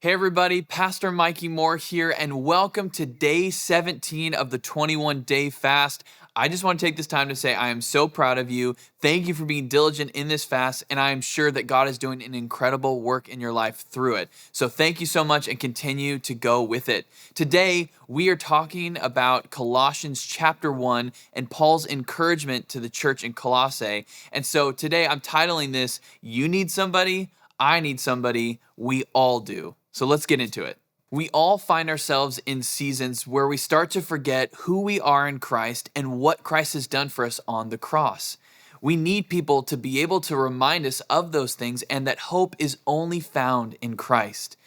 Hey everybody, Pastor Mikey Moore here, and welcome to day 17 of the 21-day fast. I just want to take this time to say I am so proud of you. Thank you for being diligent in this fast, and I am sure that God is doing an incredible work in your life through it. So thank you so much and continue to go with it. Today, we are talking about Colossians chapter 1 and Paul's encouragement to the church in Colossae. And so today I'm titling this, You Need Somebody, I Need Somebody, We All Do. So let's get into it. We all find ourselves in seasons where we start to forget who we are in Christ and what Christ has done for us on the cross. We need people to be able to remind us of those things and that hope is only found in Christ.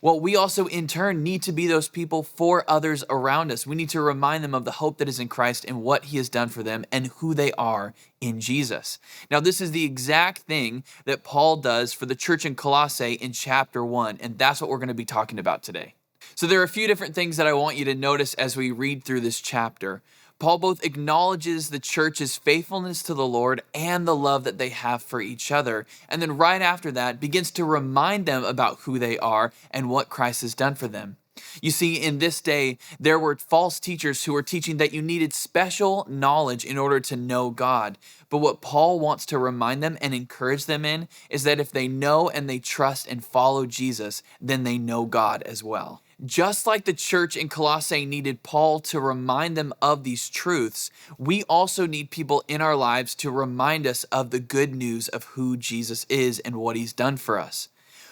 Well, we also in turn need to be those people for others around us. We need to remind them of the hope that is in Christ and what he has done for them and who they are in Jesus. Now, this is the exact thing that Paul does for the church in Colossae in chapter 1, and that's what we're going to be talking about today. So there are a few different things that I want you to notice as we read through this chapter. Paul both acknowledges the church's faithfulness to the Lord and the love that they have for each other. And then right after that, begins to remind them about who they are and what Christ has done for them. You see, in this day, there were false teachers who were teaching that you needed special knowledge in order to know God. But what Paul wants to remind them and encourage them in is that if they know and they trust and follow Jesus, then they know God as well. Just like the church in Colossae needed Paul to remind them of these truths, we also need people in our lives to remind us of the good news of who Jesus is and what he's done for us.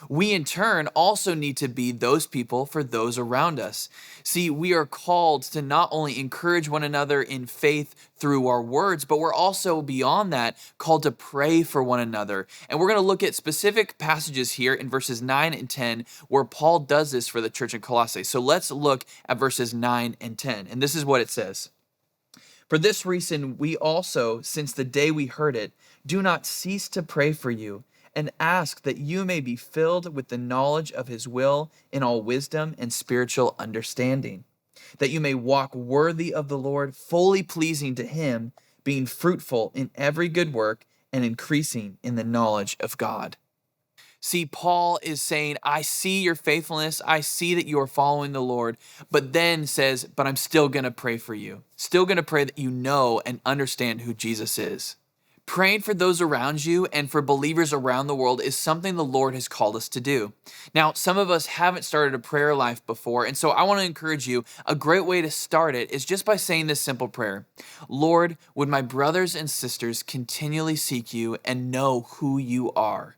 We in turn also need to be those people for those around us. See, we are called to not only encourage one another in faith through our words, but we're also beyond that called to pray for one another. And we're going to look at specific passages here in verses 9 and 10 where Paul does this for the church in Colossae. So let's look at verses 9 and 10. And this is what it says. For this reason, we also, since the day we heard it, do not cease to pray for you and ask that you may be filled with the knowledge of his will in all wisdom and spiritual understanding, that you may walk worthy of the Lord, fully pleasing to him, being fruitful in every good work and increasing in the knowledge of God. See, Paul is saying, I see your faithfulness. I see that you are following the Lord, but then says, but I'm still going to pray for you. Still going to pray that you know and understand who Jesus is. Praying for those around you and for believers around the world is something the Lord has called us to do. Now, some of us haven't started a prayer life before, and so I want to encourage you, a great way to start it is just by saying this simple prayer. Lord, would my brothers and sisters continually seek you and know who you are?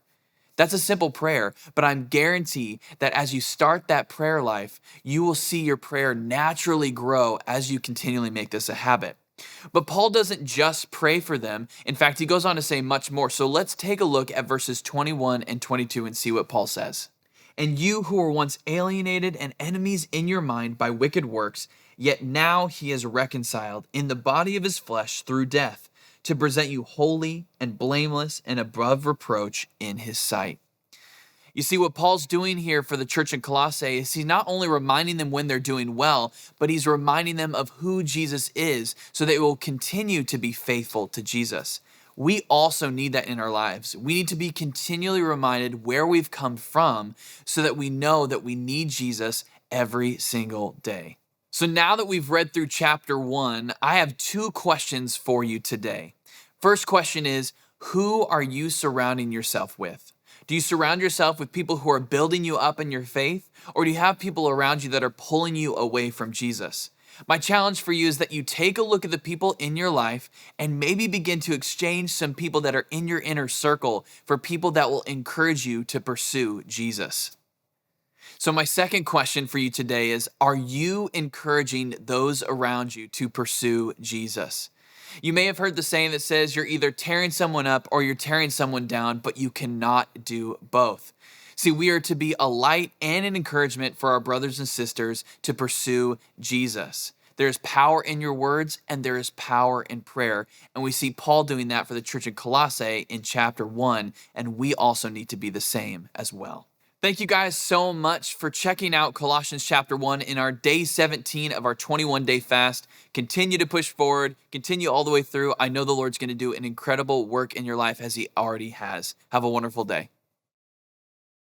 That's a simple prayer, but I'm guaranteed that as you start that prayer life, you will see your prayer naturally grow as you continually make this a habit. But Paul doesn't just pray for them. In fact, he goes on to say much more. So let's take a look at verses 21 and 22 and see what Paul says. And you who were once alienated and enemies in your mind by wicked works, yet now he is reconciled in the body of his flesh through death, to present you holy and blameless and above reproach in his sight. You see, what Paul's doing here for the church in Colossae is he's not only reminding them when they're doing well, but he's reminding them of who Jesus is so they will continue to be faithful to Jesus. We also need that in our lives. We need to be continually reminded where we've come from so that we know that we need Jesus every single day. So now that we've read through chapter 1, I have two questions for you today. First question is, who are you surrounding yourself with? Do you surround yourself with people who are building you up in your faith, or do you have people around you that are pulling you away from Jesus? My challenge for you is that you take a look at the people in your life and maybe begin to exchange some people that are in your inner circle for people that will encourage you to pursue Jesus. So my second question for you today is, are you encouraging those around you to pursue Jesus? You may have heard the saying that says you're either tearing someone up or you're tearing someone down, but you cannot do both. See, we are to be a light and an encouragement for our brothers and sisters to pursue Jesus. There's power in your words and there is power in prayer. And we see Paul doing that for the church in Colossae in chapter 1, and we also need to be the same as well. Thank you guys so much for checking out Colossians chapter 1 in our day 17 of our 21-day fast. Continue to push forward, continue all the way through. I know the Lord's going to do an incredible work in your life as he already has. Have a wonderful day.